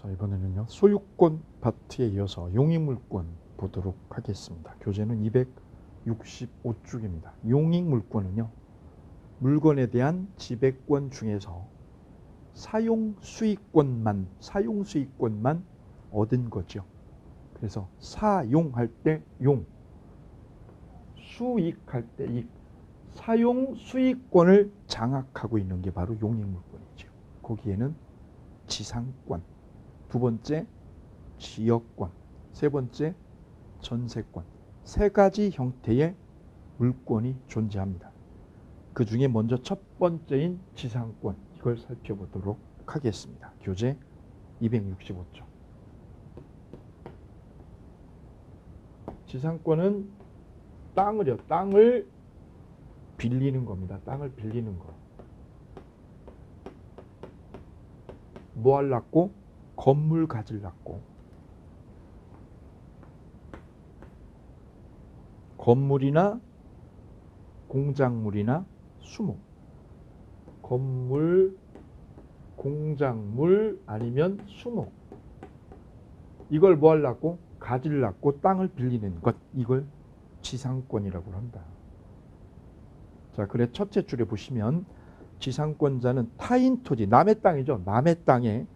자, 이번에는요, 소유권 파트에 이어서 용익물권 보도록 하겠습니다. 교재는 265쪽입니다. 용익물권은요, 물건에 대한 지배권 중에서 사용수익권만 얻은 거죠. 그래서 사용할 때 용, 수익할 때 익, 사용수익권을 장악하고 있는 게 바로 용익물권이죠. 거기에는 지상권, 두 번째 지역권, 세 번째 전세권, 세 가지 형태의 물권이 존재합니다. 그 중에 먼저 첫 번째인 지상권, 이걸 살펴보도록 하겠습니다. 교재 265쪽. 지상권은 땅을 빌리는 겁니다. 땅을 빌리는 거. 뭐 하려고? 건물 가지려고. 건물이나 공작물이나 수목. 건물, 공작물 아니면 수목. 이걸 뭐 하려고? 가지려고 땅을 빌리는 것. 이걸 지상권이라고 한다. 자, 그래 첫째 줄에 보시면 지상권자는 타인 토지, 남의 땅이죠. 남의 땅에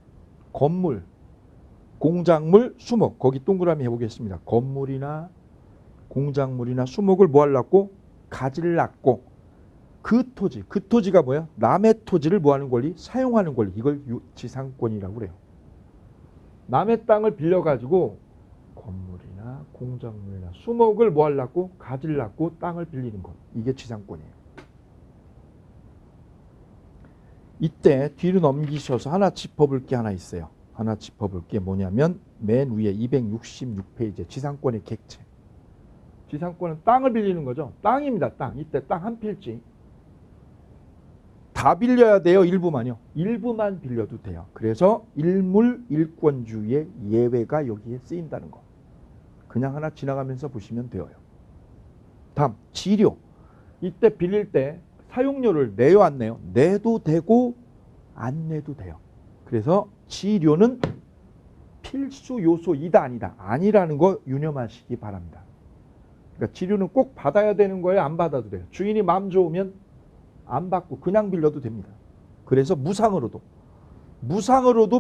건물, 공작물, 수목. 거기 동그라미 해보겠습니다. 건물이나 공작물이나 수목을 뭐 하려고? 가지려고. 그 토지가 뭐야? 남의 토지를 뭐 하는 권리? 사용하는 권리. 이걸 지상권이라고 그래요. 남의 땅을 빌려가지고 건물이나 공작물이나 수목을 뭐 하려고? 가지려고 땅을 빌리는 것. 이게 지상권이에요. 이때 뒤로 넘기셔서 하나 짚어볼 게 하나 있어요. 하나 짚어볼 게 뭐냐면 맨 위에 266페이지 지상권의 객체. 지상권은 땅을 빌리는 거죠. 땅입니다. 땅. 이때 땅 한 필지. 다 빌려야 돼요? 일부만요? 일부만 빌려도 돼요. 그래서 일물 일권주의의 예외가 여기에 쓰인다는 거. 그냥 하나 지나가면서 보시면 되어요. 다음 지료. 이때 빌릴 때 사용료를 내요 안 내요? 내도 되고 안 내도 돼요. 그래서 지료는 필수 요소이다 아니다. 아니라는 거 유념하시기 바랍니다. 그러니까 지료는 꼭 받아야 되는 거예요? 안 받아도 돼요? 주인이 마음 좋으면 안 받고 그냥 빌려도 됩니다. 그래서 무상으로도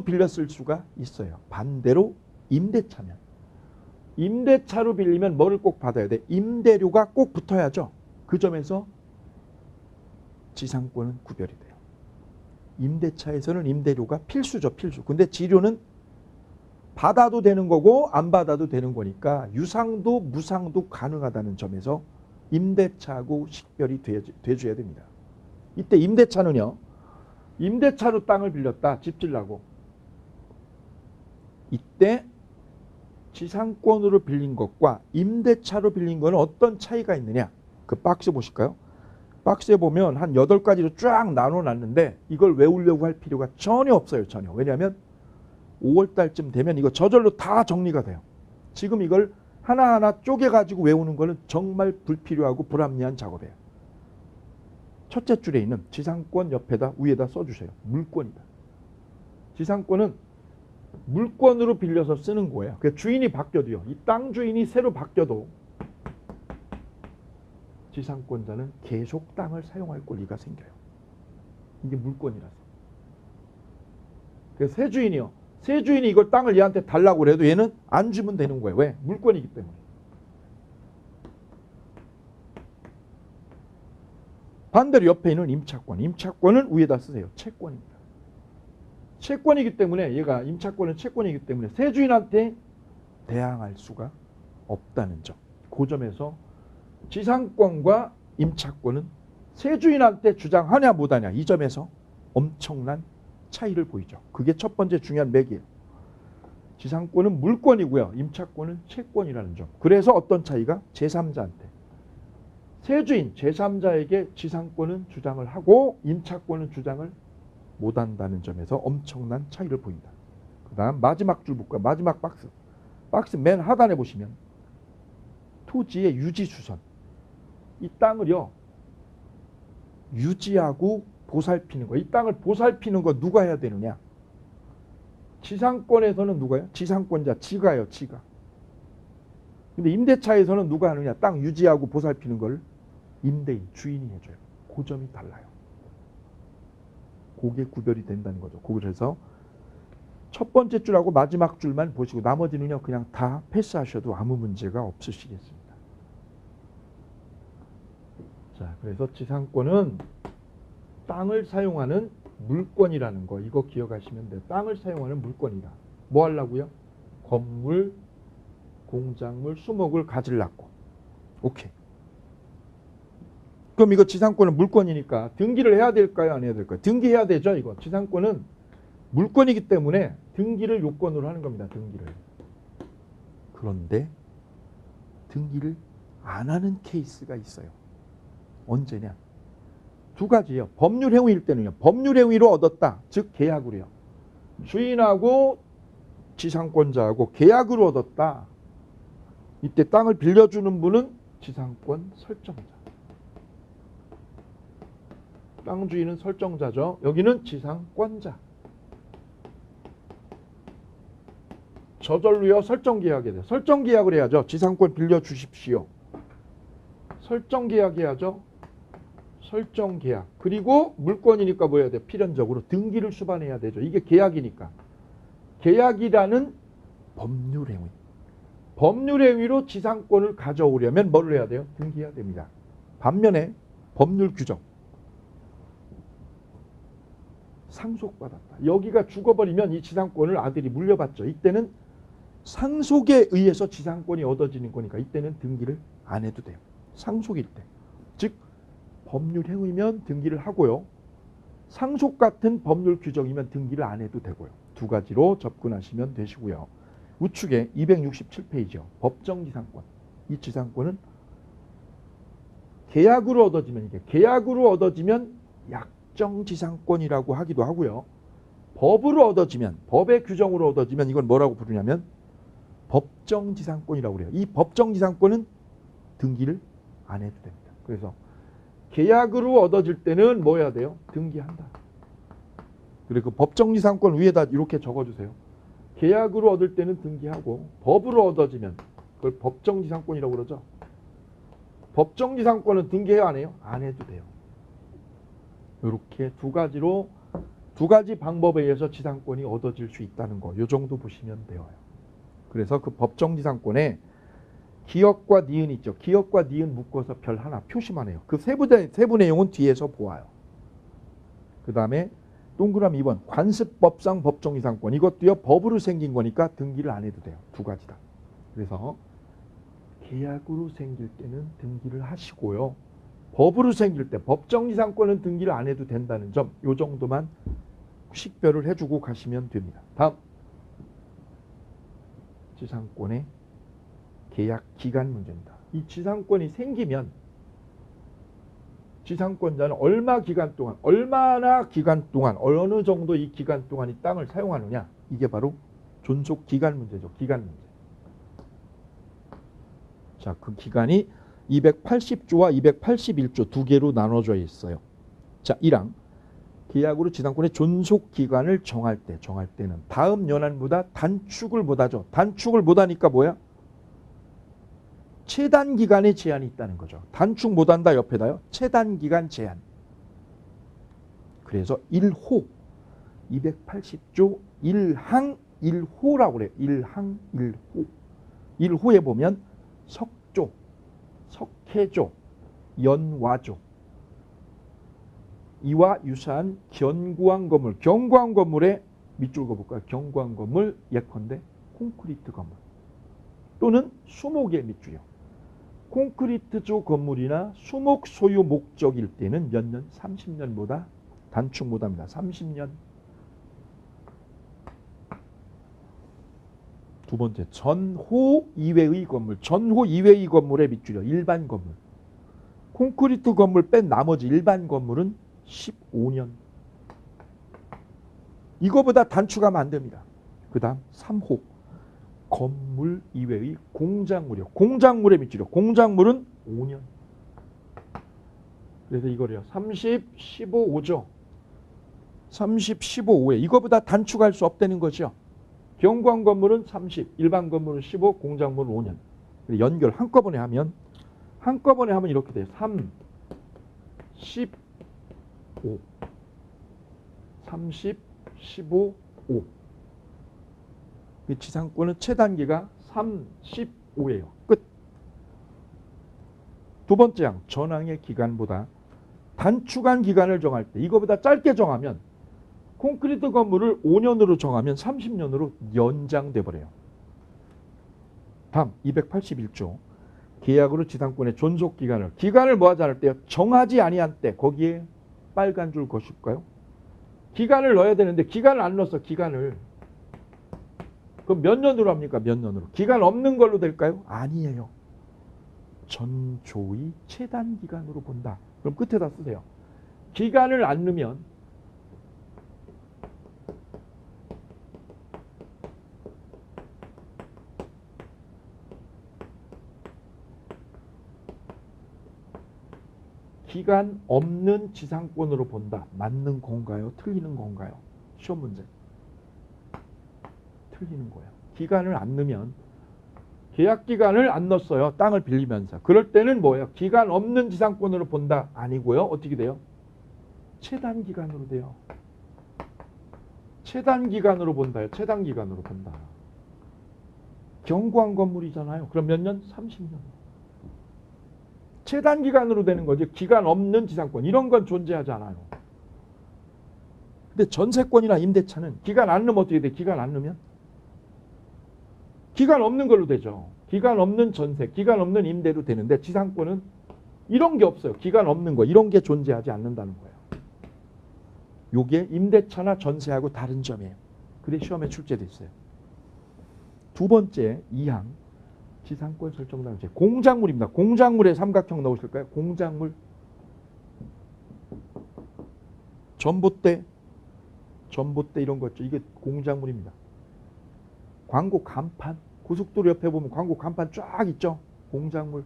빌려 쓸 수가 있어요. 반대로 임대차면 임대차로 빌리면 뭐를 꼭 받아야 돼? 임대료가 꼭 붙어야죠. 그 점에서 지상권은 구별이 돼요. 임대차에서는 임대료가 필수죠. 필수. 근데 지료는 받아도 되는 거고 안 받아도 되는 거니까 유상도 무상도 가능하다는 점에서 임대차하고 식별이 돼줘야 됩니다. 이때 임대차는요. 임대차로 땅을 빌렸다. 집 지으려고. 이때 지상권으로 빌린 것과 임대차로 빌린 거는 어떤 차이가 있느냐. 그 박스 보실까요? 박스에 보면 한 8가지로 쫙 나눠놨는데 이걸 외우려고 할 필요가 전혀 없어요. 전혀. 왜냐하면 5월달쯤 되면 이거 저절로 다 정리가 돼요. 지금 이걸 하나하나 쪼개가지고 외우는 거는 정말 불필요하고 불합리한 작업이에요. 첫째 줄에 있는 지상권 옆에다 위에다 써주세요. 물권이다. 지상권은 물권으로 빌려서 쓰는 거예요. 그러니까 주인이 바뀌어도요. 이 땅 주인이 새로 바뀌어도 지상권자는 계속 땅을 사용할 권리가 생겨요. 이게 물권이라서. 그래서 새 주인이 이걸 땅을 얘한테 달라고 그래도 얘는 안 주면 되는 거예요. 왜? 물권이기 때문에. 반대로 옆에 있는 임차권은 위에다 쓰세요. 채권입니다. 채권이기 때문에 얘가 임차권은 채권이기 때문에 새 주인한테 대항할 수가 없다는 점. 그 점에서 지상권과 임차권은 새 주인한테 주장하냐 못하냐 이 점에서 엄청난 차이를 보이죠. 그게 첫 번째 중요한 맥이에요. 지상권은 물권이고요. 임차권은 채권이라는 점. 그래서 어떤 차이가? 제3자한테. 새 주인, 제3자에게 지상권은 주장을 하고 임차권은 주장을 못한다는 점에서 엄청난 차이를 보인다. 그 다음 마지막 줄 볼까요? 마지막 박스. 박스 맨 하단에 보시면 토지의 유지수선. 이 땅을요. 유지하고 보살피는 거. 이 땅을 보살피는 거 누가 해야 되느냐? 지상권에서는 누가요? 지상권자, 지가요, 지가. 근데 임대차에서는 누가 하느냐? 땅 유지하고 보살피는 걸 임대인, 주인이 해줘요. 그 점이 달라요. 그게 구별이 된다는 거죠. 그래서 첫 번째 줄하고 마지막 줄만 보시고 나머지는요 그냥 다 패스하셔도 아무 문제가 없으시겠습니다. 자, 그래서 지상권은 땅을 사용하는 물권이라는 거 이거 기억하시면 돼요. 땅을 사용하는 물권이다. 뭐 하려고요? 건물, 공작물, 수목을 가지려고. 오케이. 그럼 이거 지상권은 물권이니까 등기를 해야 될까요? 안 해야 될까요? 등기해야 되죠. 이거 지상권은 물권이기 때문에 등기를 요건으로 하는 겁니다. 등기를. 그런데 등기를 안 하는 케이스가 있어요. 언제냐? 두 가지예요. 법률 행위일 때는요. 법률 행위로 얻었다. 즉 계약으로요. 주인하고 지상권자하고 계약으로 얻었다. 이때 땅을 빌려주는 분은 지상권 설정자. 땅 주인은 설정자죠. 여기는 지상권자. 저절로요 설정계약이 돼요. 설정계약을 해야죠. 지상권 빌려주십시오. 설정계약 해야죠. 설정계약. 그리고 물권이니까 뭐 해야 돼요? 필연적으로 등기를 수반해야 되죠. 이게 계약이니까. 계약이라는 법률행위. 법률행위로 지상권을 가져오려면 뭘 해야 돼요? 등기해야 됩니다. 반면에 법률 규정. 상속받았다. 여기가 죽어버리면 이 지상권을 아들이 물려받죠. 이때는 상속에 의해서 지상권이 얻어지는 거니까 이때는 등기를 안 해도 돼요. 상속일 때. 즉 법률 행위면 등기를 하고요. 상속 같은 법률 규정이면 등기를 안 해도 되고요. 두 가지로 접근하시면 되시고요. 우측에 267페이지요. 법정지상권. 이 지상권은 계약으로 얻어지면 이게 계약으로 얻어지면 약정지상권이라고 하기도 하고요. 법으로 얻어지면 법의 규정으로 얻어지면 이건 뭐라고 부르냐면 법정지상권이라고 그래요. 이 법정지상권은 등기를 안 해도 됩니다. 그래서 계약으로 얻어질 때는 뭐 해야 돼요? 등기한다. 그리고 법정지상권 위에다 이렇게 적어주세요. 계약으로 얻을 때는 등기하고 법으로 얻어지면 그걸 법정지상권이라고 그러죠. 법정지상권은 등기해야 안 해요? 안 해도 돼요. 이렇게 두 가지 방법에 의해서 지상권이 얻어질 수 있다는 거. 이 정도 보시면 돼요. 그래서 그 법정지상권에 기역과 니은 있죠. 기역과 니은 묶어서 별 하나 표시만 해요. 그 세부 내용은 뒤에서 보아요. 그 다음에 동그라미 2번 관습법상 법정지상권. 이것도요 법으로 생긴 거니까 등기를 안 해도 돼요. 두 가지다. 그래서 계약으로 생길 때는 등기를 하시고요. 법으로 생길 때 법정지상권은 등기를 안 해도 된다는 점. 이 정도만 식별을 해주고 가시면 됩니다. 다음 지상권의 계약 기간 문제입니다. 이 지상권이 생기면 지상권자는 얼마나 기간 동안 어느 정도 이 기간 동안 이 땅을 사용하느냐. 이게 바로 존속 기간 문제죠. 기간 문제. 자, 그 기간이 280조와 281조 두 개로 나눠져 있어요. 자, 1항 계약으로 지상권의 존속 기간을 정할 때는 다음 연한보다 단축을 못하죠. 단축을 못하니까 뭐야? 최단 기간에 제한이 있다는 거죠. 단축 못한다 옆에다요. 최단 기간 제한. 그래서 1호 280조 1항 1호라고 그래요. 1항 1호. 1호에 보면 석조, 석회조, 연화조 이와 유사한 견고한 건물, 견고한 건물의 밑줄 그어볼까요? 견고한 건물 예컨대 콘크리트 건물 또는 수목의 밑줄이요. 콘크리트조 건물이나 수목 소유 목적일 때는 몇 년? 30년보다 단축 못합니다. 30년. 두 번째, 전호 이외의 건물. 전호 이외의 건물의 밑줄이요. 일반 건물. 콘크리트 건물 뺀 나머지 일반 건물은 15년. 이거보다 단축하면 안 됩니다. 그 다음 3호. 건물 이외의 공작물이요. 공작물의 밑줄이요. 공작물은 5년. 그래서 이거래요. 30, 15, 5죠. 30, 15, 5에 이거보다 단축할 수 없다는 거죠. 경관 건물은 30, 일반 건물은 15, 공작물은 5년. 연결 한꺼번에 하면 이렇게 돼요. 3, 15, 30, 15, 5. 지상권은 최단기가 35예요. 끝. 두 번째 항, 전항의 기간보다 단축한 기간을 정할 때 이거보다 짧게 정하면 콘크리트 건물을 5년으로 정하면 30년으로 연장돼 버려요. 다음 281조. 계약으로 지상권의 존속 기간을 뭐 하지 않을 때요? 정하지 아니한 때. 거기에 빨간 줄 거실까요? 기간을 넣어야 되는데 기간을 안 넣었어. 기간을. 그럼 몇 년으로 합니까? 몇 년으로. 기간 없는 걸로 될까요? 아니에요. 전조의 최단 기간으로 본다. 그럼 끝에다 쓰세요. 기간을 안 넣으면 기간 없는 지상권으로 본다. 맞는 건가요? 틀리는 건가요? 시험 문제. 틀리는 거예요. 기간을 안 넣으면 계약 기간을 안 넣었어요. 땅을 빌리면서. 그럴 때는 뭐예요? 기간 없는 지상권으로 본다. 아니고요. 어떻게 돼요? 최단 기간으로 돼요. 최단 기간으로 본다요. 최단 기간으로 본다. 경구한 건물이잖아요. 그럼 몇 년? 30년. 최단 기간으로 되는 거죠. 기간 없는 지상권. 이런 건 존재하지 않아요. 근데 전세권이나 임대차는 기간 안 넣으면 어떻게 돼? 기간 안 넣으면? 기간 없는 걸로 되죠. 기간 없는 전세, 기간 없는 임대로 되는데 지상권은 이런 게 없어요. 기간 없는 거. 이런 게 존재하지 않는다는 거예요. 요게 임대차나 전세하고 다른 점이에요. 그래 시험에 출제됐어요. 두 번째 2항. 지상권 설정 단체. 공작물입니다. 공작물에 삼각형 넣으실까요? 공작물. 전봇대 이런 거 있죠. 이게 공작물입니다. 광고 간판. 고속도로 옆에 보면 광고 간판 쫙 있죠. 공작물.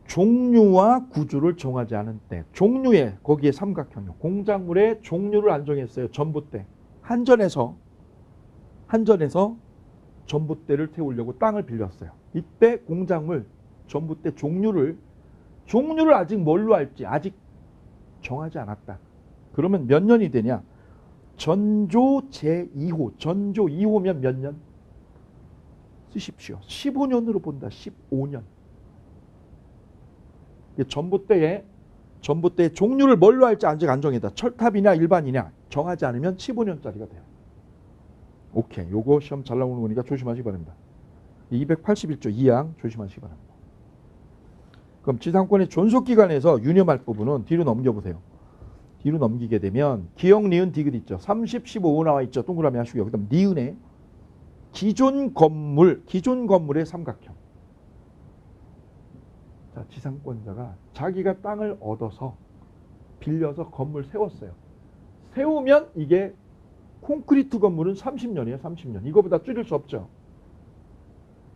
종류와 구조를 정하지 않은 때. 종류에 거기에 삼각형이요. 공작물의 종류를 안 정했어요. 전봇대. 한전에서 전봇대를 태우려고 땅을 빌렸어요. 이때 공작물 전봇대 종류를 아직 뭘로 할지 아직 정하지 않았다. 그러면 몇 년이 되냐? 전조 제2호. 전조 2호면 몇 년? 쓰십시오. 15년으로 본다. 15년. 전봇대의 종류를 뭘로 할지 아직 안 정했다. 철탑이냐 일반이냐 정하지 않으면 15년짜리가 돼요. 오케이. 요거 시험 잘 나오는 거니까 조심하시기 바랍니다. 281조 2항 조심하시기 바랍니다. 그럼 지상권의 존속기간에서 유념할 부분은 뒤로 넘겨보세요. 뒤로 넘기게 되면 기역, 니은, 디귿 있죠. 30, 15 나와 있죠. 동그라미 하시고요. 그 다음 니은에 기존 건물의 삼각형. 자, 지상권자가 자기가 땅을 얻어서 빌려서 건물 세웠어요. 세우면 이게 콘크리트 건물은 30년이에요. 30년. 이거보다 줄일 수 없죠.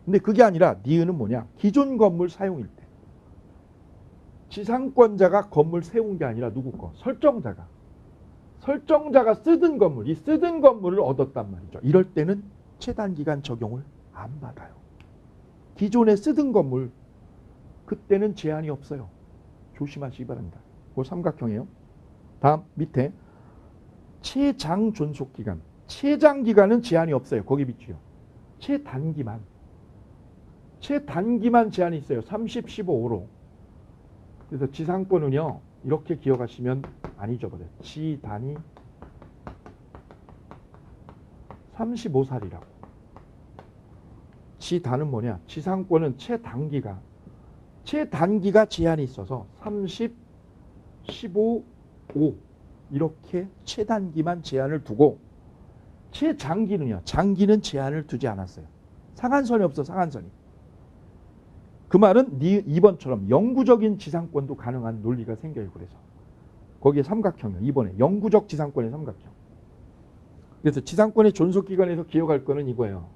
근데 그게 아니라 니은은 뭐냐? 기존 건물 사용일 때. 지상권자가 건물 세운 게 아니라 누구 거? 설정자가 쓰던 건물, 이 쓰던 건물을 얻었단 말이죠. 이럴 때는 최단기간 적용을 안 받아요. 기존에 쓰던 건물, 그때는 제한이 없어요. 조심하시기 바랍니다. 그 삼각형이에요. 다음 밑에 최장 존속기간. 최장기간은 제한이 없어요. 거기 밑이요. 최단기만 제한이 있어요. 30, 15로. 그래서 지상권은요. 이렇게 기억하시면 안 잊어버려요. 지단이 35살이라고. 지단은 뭐냐? 지상권은 최단기가 제한이 있어서 30, 15, 5 이렇게 최단기만 제한을 두고 최장기는요. 장기는 제한을 두지 않았어요. 상한선이 없어. 상한선이. 그 말은 2번처럼 영구적인 지상권도 가능한 논리가 생겨요. 그래서 거기에 삼각형이요. 2번에 영구적 지상권의 삼각형. 그래서 지상권의 존속기간에서 기억할 거는 이거예요.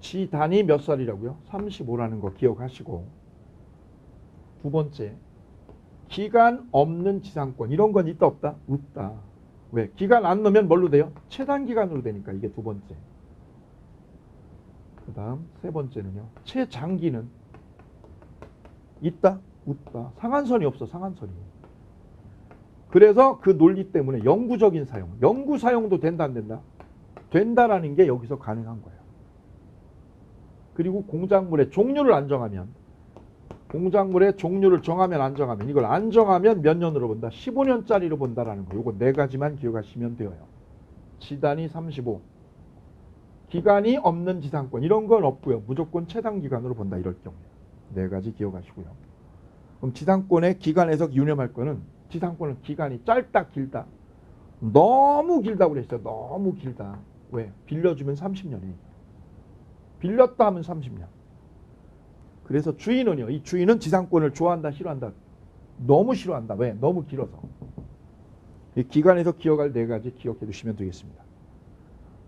지단이 몇 살이라고요? 35라는 거 기억하시고, 두 번째 기간 없는 지상권. 이런 건 있다 없다? 없다. 왜? 기간 안 넣으면 뭘로 돼요? 최단기간으로 되니까 이게 두 번째. 그 다음 세 번째는요. 최장기는 있다? 없다. 상한선이 없어. 상한선이. 그래서 그 논리 때문에 영구적인 사용. 영구 사용도 된다 안 된다? 된다라는 게 여기서 가능한 거예요. 그리고 공작물의 종류를 안 정하면 공작물의 종류를 정하면 안 정하면 이걸 안 정하면 몇 년으로 본다? 15년짜리로 본다라는 거. 요거 네 가지만 기억하시면 돼요. 지단이 35. 기간이 없는 지상권 이런 건 없고요. 무조건 최단 기간으로 본다 이럴 경우에. 네 가지 기억하시고요. 그럼 지상권의 기간 해석 유념할 거는 지상권은 기간이 짧다 길다. 너무 길다고 그랬어요. 너무 길다. 왜? 빌려주면 30년이에요. 빌렸다 하면 30년. 그래서 주인은요. 이 주인은 지상권을 좋아한다 싫어한다. 너무 싫어한다. 왜? 너무 길어서. 이 기간에서 기억할 네 가지 기억해 두시면 되겠습니다.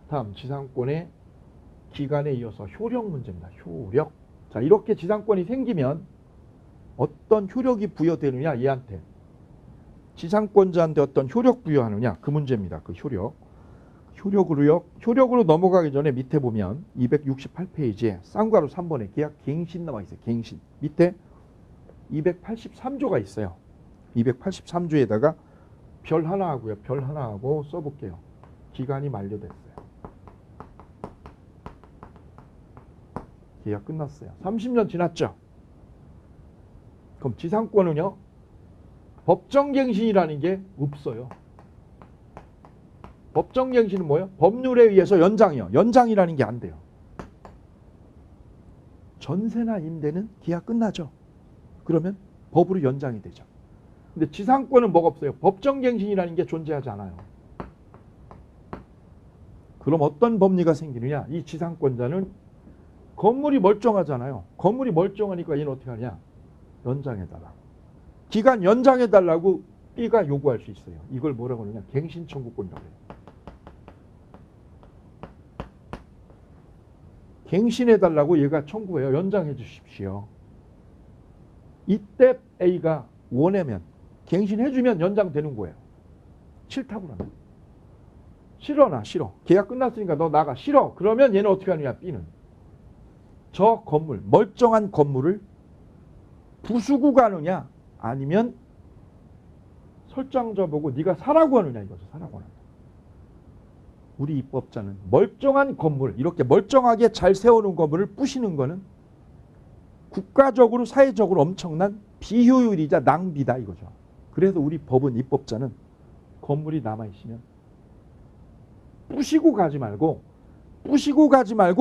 다음 지상권의 기간에 이어서 효력 문제입니다. 효력. 자, 이렇게 지상권이 생기면 어떤 효력이 부여되느냐 얘한테. 지상권자한테 어떤 효력 부여하느냐 그 문제입니다. 그 효력. 효력으로 넘어가기 전에 밑에 보면 268페이지에 쌍괄호 3번에 계약 갱신 나와 있어요. 갱신. 밑에 283조가 있어요. 283조에다가 별 하나 하고요. 별 하나 하고 써볼게요. 기간이 만료됐어요. 계약 끝났어요. 30년 지났죠. 그럼 지상권은요. 법정갱신이라는 게 없어요. 법정갱신은 뭐예요? 법률에 의해서 연장이요. 연장이라는 게 안 돼요. 전세나 임대는 계약 끝나죠. 그러면 법으로 연장이 되죠. 근데 지상권은 뭐가 없어요? 법정갱신이라는 게 존재하지 않아요. 그럼 어떤 법리가 생기느냐? 이 지상권자는 건물이 멀쩡하잖아요. 건물이 멀쩡하니까 얘는 어떻게 하냐? 연장해달라고. 기간 연장해달라고 B가 요구할 수 있어요. 이걸 뭐라고 하느냐? 갱신청구권이라고 해요. 갱신해달라고 얘가 청구해요. 연장해 주십시오. 이때 A가 원하면 갱신해주면 연장되는 거예요. 싫다고 하면. 싫어나 싫어. 계약 끝났으니까 너 나가. 싫어. 그러면 얘는 어떻게 하느냐? B는. 저 건물, 멀쩡한 건물을 부수고 가느냐 아니면 설정자 보고 네가 사라고 하느냐 이거죠. 사라고 하느냐. 우리 입법자는 멀쩡한 건물, 이렇게 멀쩡하게 잘 세워놓은 건물을 부시는 거는 국가적으로 사회적으로 엄청난 비효율이자 낭비다 이거죠. 그래서 우리 법은 입법자는 건물이 남아있으면 부시고 가지 말고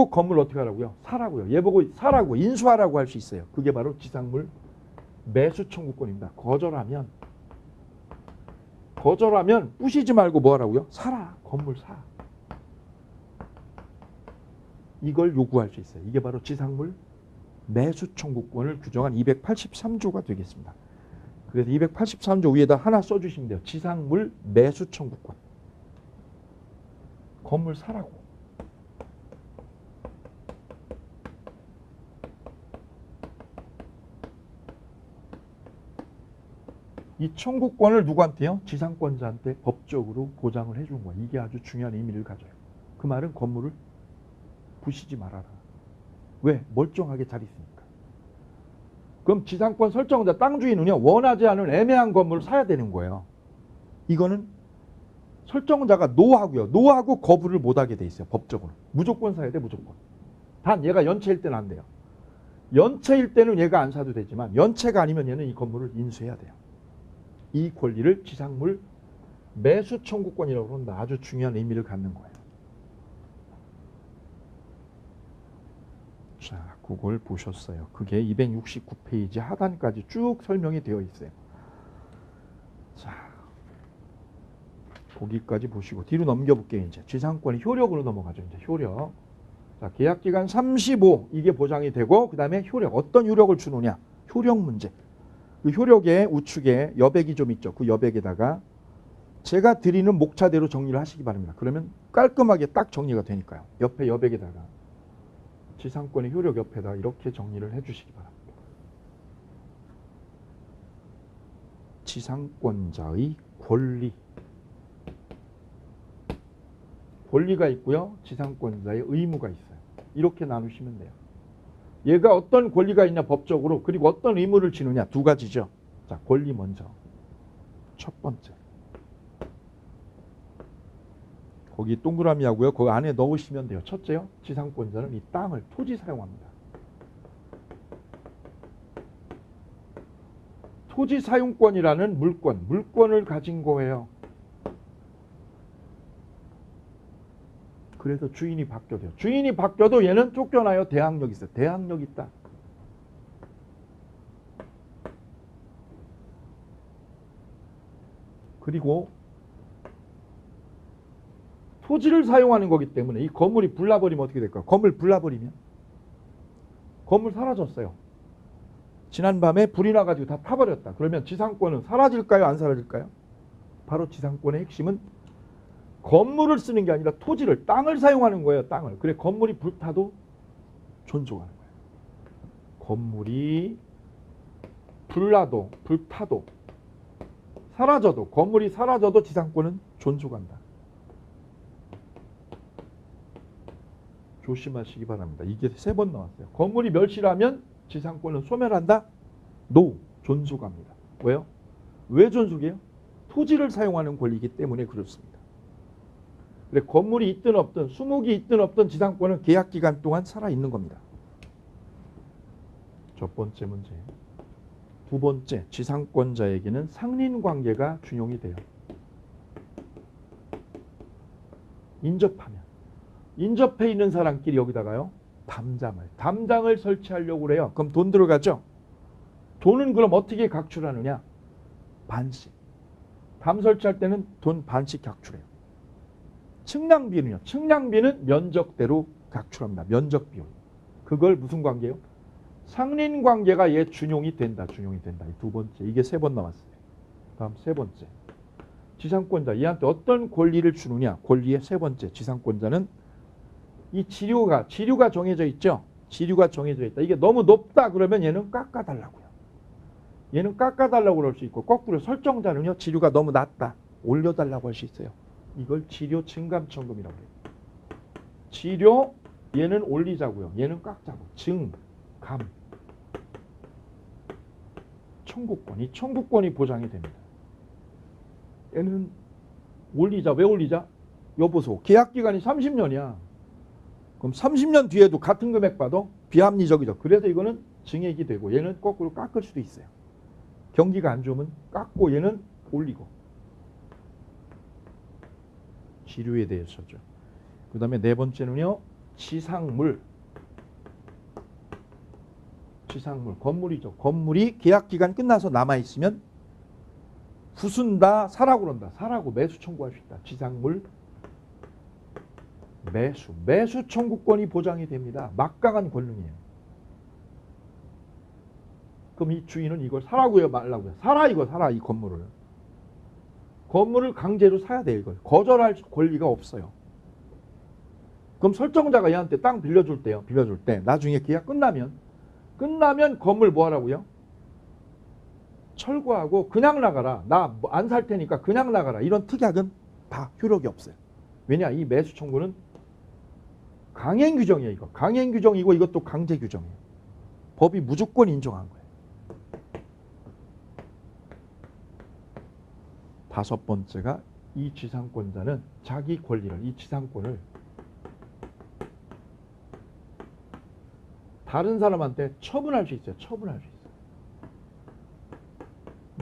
건물 어떻게 하라고요? 사라고요. 얘 보고 사라고 인수하라고 할 수 있어요. 그게 바로 지상물 매수 청구권입니다. 거절하면 부시지 말고 뭐 하라고요? 사라. 건물 사. 이걸 요구할 수 있어요. 이게 바로 지상물 매수 청구권을 규정한 283조가 되겠습니다. 그래서 283조 위에다 하나 써주시면 돼요. 지상물 매수 청구권. 건물 사라고. 이 청구권을 누구한테요? 지상권자한테 법적으로 보장을 해준 거예요. 이게 아주 중요한 의미를 가져요. 그 말은 건물을 부시지 말아라. 왜? 멀쩡하게 잘 있으니까. 그럼 지상권 설정자 땅 주인은요. 원하지 않은 애매한 건물을 사야 되는 거예요. 이거는 설정자가 노하고요. 노하고 거부를 못하게 돼 있어요. 법적으로. 무조건 사야 돼. 무조건. 단 얘가 연체일 때는 안 돼요. 연체일 때는 얘가 안 사도 되지만 연체가 아니면 얘는 이 건물을 인수해야 돼요. 이 권리를 지상물 매수 청구권이라고 한다. 아주 중요한 의미를 갖는 거예요. 자, 그걸 보셨어요. 그게 269페이지 하단까지 쭉 설명이 되어 있어요. 자, 거기까지 보시고 뒤로 넘겨볼게요. 이제 지상권이 효력으로 넘어가죠. 이제 효력. 자, 계약기간 35 이게 보장이 되고 그 다음에 효력. 어떤 효력을 주느냐? 효력 문제. 그 효력의 우측에 여백이 좀 있죠. 그 여백에다가 제가 드리는 목차대로 정리를 하시기 바랍니다. 그러면 깔끔하게 딱 정리가 되니까요. 옆에 여백에다가 지상권의 효력 옆에다 이렇게 정리를 해주시기 바랍니다. 지상권자의 권리. 권리가 있고요. 지상권자의 의무가 있어요. 이렇게 나누시면 돼요. 얘가 어떤 권리가 있냐 법적으로, 그리고 어떤 의무를 지느냐, 두 가지죠. 자, 권리 먼저. 첫 번째. 거기 동그라미 하고요. 거기 안에 넣으시면 돼요. 첫째요. 지상권자는 이 땅을, 토지 사용합니다. 토지 사용권이라는 물권을 가진 거예요. 그래서 주인이 바뀌어도, 주인이 바뀌어도 얘는 쫓겨나요. 대항력이 있어요. 대항력 있다. 그리고 토지를 사용하는 거기 때문에 이 건물이 불나버리면 어떻게 될까요? 건물 불나버리면 건물 사라졌어요. 지난밤에 불이 나가지고 다 타버렸다. 그러면 지상권은 사라질까요? 안 사라질까요? 바로 지상권의 핵심은 건물을 쓰는 게 아니라 토지를, 땅을 사용하는 거예요. 땅을. 그래 건물이 불타도 존중하는 거예요. 건물이 불나도, 불타도, 사라져도, 건물이 사라져도 지상권은 존중한다. 조심하시기 바랍니다. 이게 3번 나왔어요. 건물이 멸실하면 지상권은 소멸한다? 노, 존속합니다. 왜요? 왜 존속해요? 토지를 사용하는 권리이기 때문에 그렇습니다. 그래 건물이 있든 없든, 수목이 있든 없든 지상권은 계약기간 동안 살아있는 겁니다. 첫 번째 문제. 두 번째, 지상권자에게는 상린관계가 준용이 돼요. 인접하면. 인접해 있는 사람끼리 여기다가요. 담장을 설치하려고 그래요. 그럼 돈 들어가죠? 돈은 그럼 어떻게 각출하느냐? 반씩. 담 설치할 때는 돈 반씩 각출해요. 측량비는요. 측량비는 면적대로 각출합니다. 면적 비용. 그걸 무슨 관계예요? 상린관계가 얘 준용이 된다. 준용이 된다. 이 두 번째. 이게 3번 나왔어요. 다음 3번째. 지상권자. 얘한테 어떤 권리를 주느냐? 권리의 3번째. 지상권자는 이 지류가 정해져 있죠. 지류가 정해져 있다. 이게 너무 높다 그러면 얘는 깎아달라고요. 얘는 깎아달라고 그럴 수 있고, 거꾸로 설정자는요. 지류가 너무 낮다. 올려달라고 할 수 있어요. 이걸 지료 증감청금이라고 해요. 지료 얘는 올리자고요. 얘는 깎자고. 증, 감. 청구권. 이 청구권이 보장이 됩니다. 얘는 올리자. 왜 올리자? 여보소. 계약기간이 30년이야. 그럼 30년 뒤에도 같은 금액 봐도 비합리적이죠. 그래서 이거는 증액이 되고 얘는 거꾸로 깎을 수도 있어요. 경기가 안 좋으면 깎고 얘는 올리고. 지류에 대해서죠. 그 다음에 4번째는요. 지상물. 건물이죠. 건물이 계약기간 끝나서 남아있으면 부순다, 사라고 그런다. 사라고 매수 청구할 수 있다. 지상물. 매수 청구권이 보장이 됩니다. 막강한 권능이에요. 그럼 이 주인은 이걸 사라고요, 말라고요? 사라 이거, 사라 이 건물을. 건물을 강제로 사야 돼 이걸. 거절할 권리가 없어요. 그럼 설정자가 얘한테 땅 빌려줄 때요. 빌려줄 때 나중에 계약 끝나면 건물 뭐 하라고요? 철거하고 그냥 나가라. 나 안 살 테니까 그냥 나가라. 이런 특약은 다 효력이 없어요. 왜냐? 이 매수 청구는 강행 규정이에요. 이거 강행 규정이고 이것도 강제 규정이에요. 법이 무조건 인정한 거예요. 5번째가 이 지상권자는 자기 권리를, 이 지상권을 다른 사람한테 처분할 수 있어요. 처분할 수 있어요.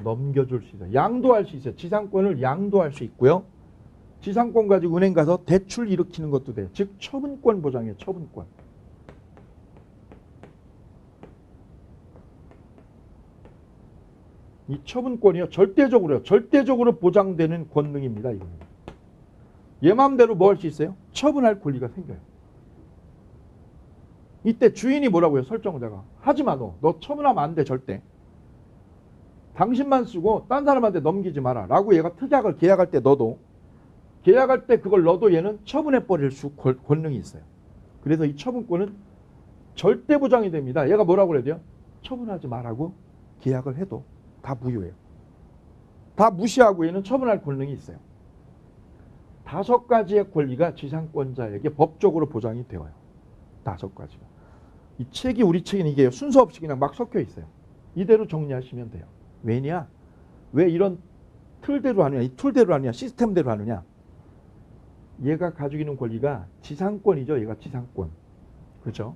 넘겨줄 수 있어요. 양도할 수 있어요. 지상권을 양도할 수 있고요. 지상권 가지고 은행 가서 대출 일으키는 것도 돼요. 즉 처분권 보장이에요. 처분권. 이 처분권이요. 절대적으로 보장되는 권능입니다. 이거는. 얘 마음대로 뭐 할 수 있어요? 처분할 권리가 생겨요. 이때 주인이 뭐라고요? 설정자가. 하지마 너 처분하면 안 돼 절대. 당신만 쓰고 딴 사람한테 넘기지 마라. 라고 얘가 특약을 계약할 때 넣어도 계약할 때 그걸 넣어도 얘는 처분해버릴 권능이 있어요. 그래서 이 처분권은 절대 보장이 됩니다. 얘가 뭐라고 그래야 돼요? 처분하지 말라고 계약을 해도 다 무효예요. 다 무시하고 얘는 처분할 권능이 있어요. 5가지의 권리가 지상권자에게 법적으로 보장이 되어요. 5가지가. 이 책이 우리 책은 이게 순서 없이 그냥 막 섞여 있어요. 이대로 정리하시면 돼요. 왜냐? 왜 이런 틀대로 하느냐? 이 툴대로 하느냐? 시스템대로 하느냐? 얘가 가지고 있는 권리가 지상권이죠. 얘가 지상권. 그렇죠?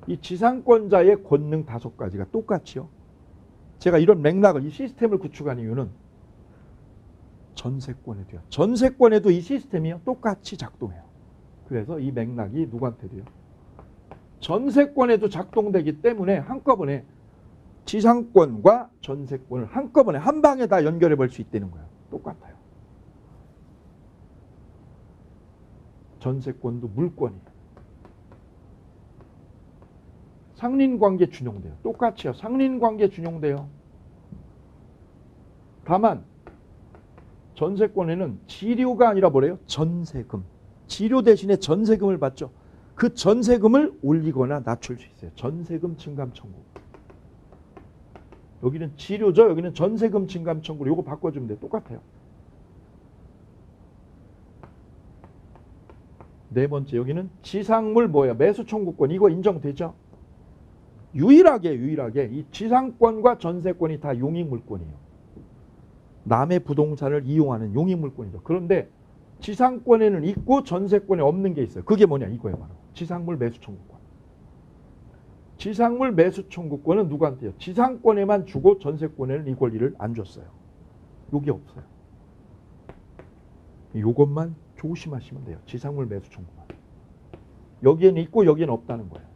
이 지상권자의 권능 5가지가 똑같이요. 제가 이런 맥락을, 이 시스템을 구축한 이유는 전세권에도요. 전세권에도 이 시스템이요. 똑같이 작동해요. 그래서 이 맥락이 누구한테도요. 전세권에도 작동되기 때문에 한꺼번에 지상권과 전세권을 한꺼번에 한 방에 다 연결해 볼 수 있다는 거예요. 똑같아요. 전세권도 물권이에요. 상린관계 준용돼요. 똑같이요. 상린관계 준용돼요. 다만 전세권에는 지료가 아니라 뭐래요? 전세금. 지료 대신에 전세금을 받죠. 그 전세금을 올리거나 낮출 수 있어요. 전세금 증감 청구. 여기는 지료죠. 여기는 전세금 증감 청구로 요거 바꿔주면 돼요. 똑같아요. 네 번째 여기는 지상물 뭐예요? 매수 청구권. 이거 인정되죠? 유일하게 이 지상권과 전세권이 다 용익물권이에요. 남의 부동산을 이용하는 용익물권이죠. 그런데 지상권에는 있고 전세권에 없는 게 있어요. 그게 뭐냐? 이거예요. 바로 지상물 매수 청구권. 지상물 매수 청구권은 누구한테요? 지상권에만 주고 전세권에는 이 권리를 안 줬어요. 요게 없어요. 요것만 조심하시면 돼요. 지상물 매수 청구권. 여기에는 있고 여기에는 없다는 거예요.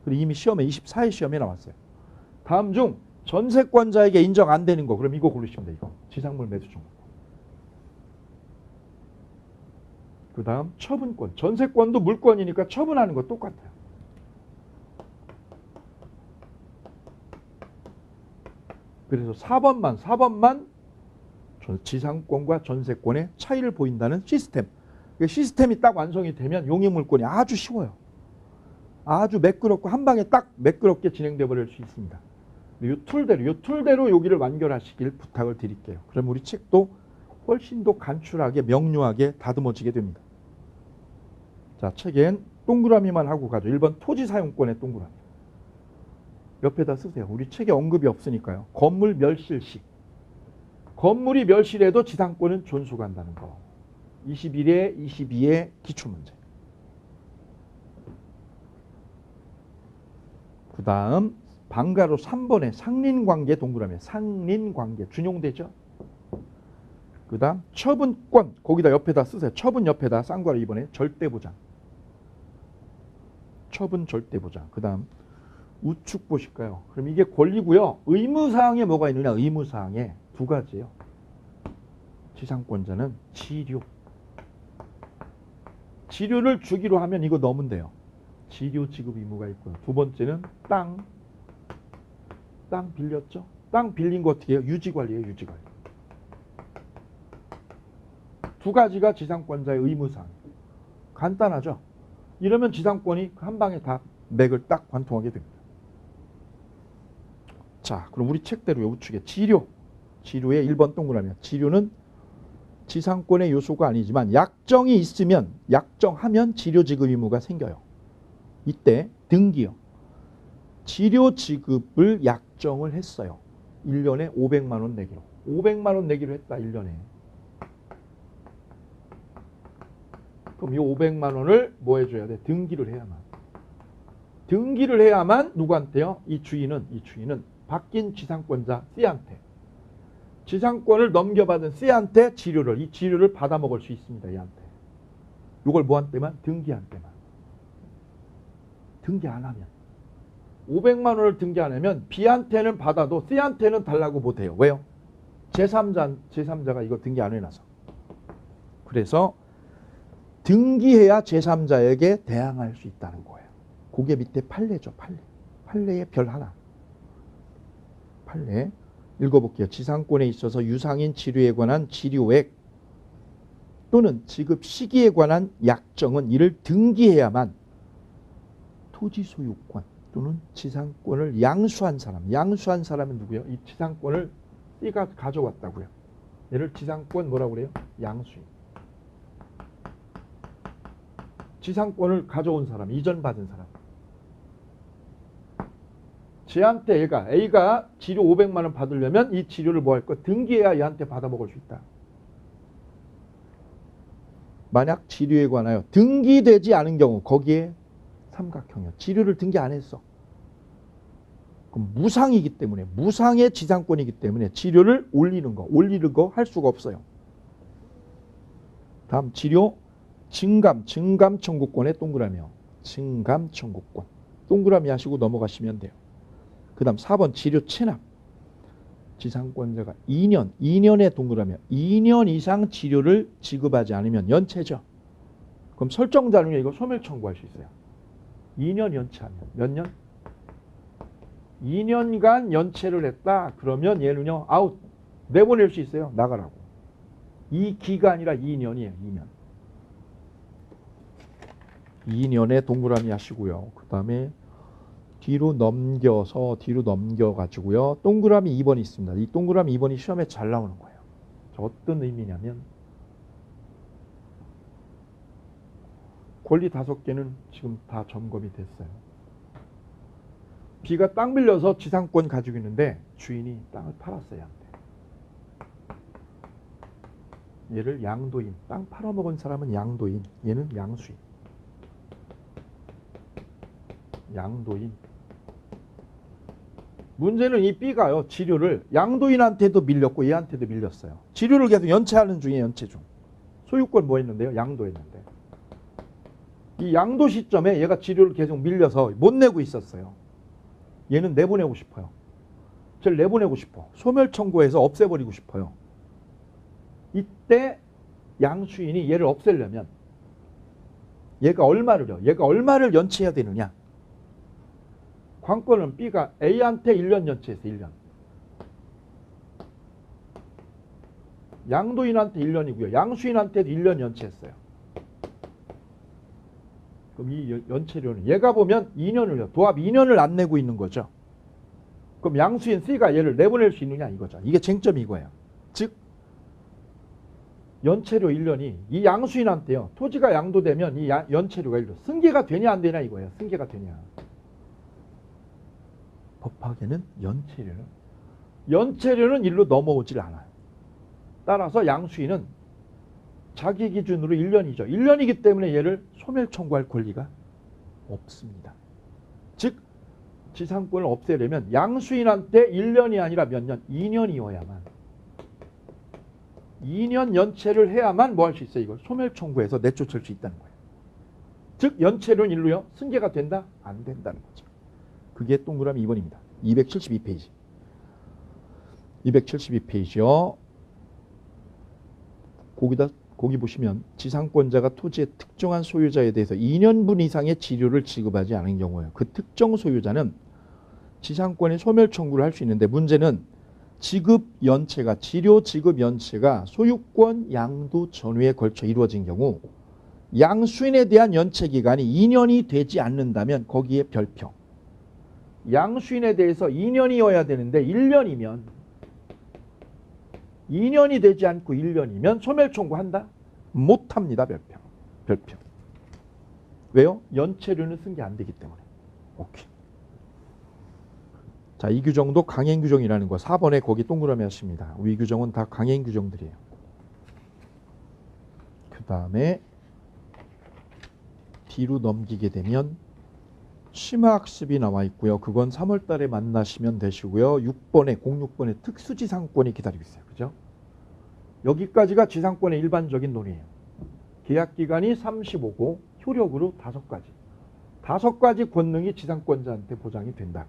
그리고 이미 시험에 24회 시험에 나왔어요. 다음 중 전세권자에게 인정 안 되는 거. 그럼 이거 고르시면 돼요. 이거. 지상물 매수 청구권. 그 다음 처분권. 전세권도 물권이니까 처분하는 거 똑같아요. 그래서 4번만 지상권과 전세권의 차이를 보인다는 시스템. 시스템이 딱 완성이 되면 용익물권이 아주 쉬워요. 아주 매끄럽고 한 방에 딱 매끄럽게 진행돼 버릴 수 있습니다. 이 툴대로 여기를 완결하시길 부탁을 드릴게요. 그럼 우리 책도 훨씬 더 간추하게 명료하게 다듬어지게 됩니다. 자, 책엔 동그라미만 하고 가죠. 1번 토지 사용권의 동그라미. 옆에다 쓰세요. 우리 책에 언급이 없으니까요. 건물 멸실시. 건물이 멸실해도 지상권은 존속한다는 거. 21에 22의 기출문제. 그 다음 방가로 3번에 상린관계 동그라미. 상린관계 준용되죠. 그 다음 처분권. 거기다 옆에다 쓰세요. 처분 옆에다 쌍괄호 2번에 절대보장. 처분 절대보장. 그 다음 우측 보실까요? 그럼 이게 권리고요. 의무사항에 뭐가 있느냐? 의무사항에 2가지예요. 지상권자는 지료. 지료를 주기로 하면 이거 넣으면 돼요. 지료 지급 의무가 있고요. 2번째는 땅 빌렸죠? 땅 빌린 거 어떻게 해요? 유지관리예요. 유지관리. 2가지가 지상권자의 의무사항. 간단하죠? 이러면 지상권이 한 방에 다 맥을 딱 관통하게 됩니다. 자, 그럼 우리 책대로 우측에 지료의 1번 동그라미. 지료는 지상권의 요소가 아니지만 약정이 있으면 약정하면 지료 지급 의무가 생겨요. 이때 등기요. 지료 지급을 약정을 했어요. 1년에 500만 원 내기로. 500만 원 내기로 했다. 1년에. 그럼 이 500만 원을 뭐 해줘야 돼? 등기를 해야만. 등기를 해야만 누구한테요? 이 주인은 바뀐 지상권자 C한테. 지상권을 넘겨받은 C한테 이 지료를 받아먹을 수 있습니다. 얘한테. 이걸 뭐한테만? 등기한테만. 등기 안 하면. 500만 원을 등기 안 하면 B한테는 받아도 C한테는 달라고 못해요. 왜요? 제3자가 이거 등기 안 해놔서. 그래서 등기해야 제3자에게 대항할 수 있다는 거예요. 그게 밑에 판례죠. 판례의 별 하나. 판례. 읽어볼게요. 지상권에 있어서 유상인 지료에 관한 지료액 또는 지급 시기에 관한 약정은 이를 등기해야만 토지 소유권 또는 지상권을 양수한 사람은 누구예요? 이 지상권을 B가 가져왔다고요. 얘를 지상권 뭐라고 그래요? 양수인. 지상권을 가져온 사람, 이전 받은 사람. 쟤한테 A가 지료 500만 원 받으려면 이 지료를 뭐 할 거? 등기해야 얘한테 받아먹을 수 있다. 만약 지료에 관하여 등기되지 않은 경우 거기에 삼각형이요. 지료를 등기 안 했어. 그럼 무상이기 때문에 무상의 지상권이기 때문에 지료를 올리는 거 할 수가 없어요. 다음 지료 증감 청구권의 동그라미요. 증감 청구권. 동그라미 하시고 넘어가시면 돼요. 그 다음 4번 지료 체납. 지상권자가 2년의 동그라미요. 2년 이상 지료를 지급하지 않으면 연체죠. 그럼 설정자 중에 이거 소멸 청구할 수 있어요. 2년 연체하면 몇 년? 2년간 연체를 했다. 그러면 얘는요. 아웃. 내보낼 수 있어요. 나가라고. 이 기간이라 2년이에요. 2년. 2년에 동그라미 하시고요. 그 다음에 뒤로 넘겨가지고요. 동그라미 2번이 있습니다. 이 동그라미 2번이 시험에 잘 나오는 거예요. 어떤 의미냐면 권리 5개는 지금 다 점검이 됐어요. B가 땅 빌려서 지상권 가지고 있는데 주인이 땅을 팔았어요. 얘를 양도인, 땅 팔아먹은 사람은 양도인, 얘는 양수인. 양도인. 문제는 이 B가요. 지료를 양도인한테도 밀렸고 얘한테도 밀렸어요. 지료를 계속 연체하는 중이에요. 연체 중. 소유권 뭐 했는데요? 양도했는데. 이 양도 시점에 얘가 지료를 계속 밀려서 못 내고 있었어요. 얘는 내보내고 싶어요. 쟤를 내보내고 싶어. 소멸 청구해서 없애버리고 싶어요. 이때 양수인이 얘를 없애려면 얘가 얼마를 연체해야 되느냐? 관건은 B가 A한테 1년 연체했어. 1년. 양도인한테 1년이고요. 양수인한테도 1년 연체했어요. 그럼 이 연체료는 얘가 보면 2년을요. 도합 2년을 안 내고 있는 거죠. 그럼 양수인 C가 얘를 내보낼 수 있느냐 이거죠. 이게 쟁점이 이거예요. 즉 연체료 1년이 이 양수인한테요. 토지가 양도되면 이 연체료가 1년 승계가 되냐 안 되냐 이거예요. 승계가 되냐. 법학에는 연체료는 일로 넘어오질 않아요. 따라서 양수인은 자기 기준으로 1년이죠. 1년이기 때문에 얘를 소멸 청구할 권리가 없습니다. 즉 지상권을 없애려면 양수인한테 1년이 아니라 몇 년? 2년이어야만 2년 연체를 해야만 뭐 할 수 있어요? 이걸 소멸 청구해서 내쫓을 수 있다는 거예요. 즉 연체료는 일로요. 승계가 된다? 안 된다는 거죠. 그게 동그라미 2번입니다. 272페이지. 272페이지요. 거기 보시면 지상권자가 토지의 특정한 소유자에 대해서 2년분 이상의 지료를 지급하지 않은 경우에요. 그 특정 소유자는 지상권의 소멸 청구를 할 수 있는데 문제는 지료 지급 연체가 소유권 양도 전후에 걸쳐 이루어진 경우 양수인에 대한 연체 기간이 2년이 되지 않는다면 거기에 별표. 양수인에 대해서 2년이어야 되는데 2년이 되지 않고 1년이면 소멸 청구한다? 못합니다. 별표. 왜요? 연체료는 승계 안 되기 때문에. 오케이. 자, 이 규정도 강행 규정이라는 거 4번에 거기 동그라미 하십니다. 위 규정은 다 강행 규정들이에요. 그 다음에 뒤로 넘기게 되면 심화학습이 나와 있고요. 그건 3월 달에 만나시면 되시고요. 06번에 특수지상권이 기다리고 있어요. 그죠? 여기까지가 지상권의 일반적인 논의예요. 계약기간이 35고 효력으로 5가지. 5가지 권능이 지상권자한테 보장이 된다.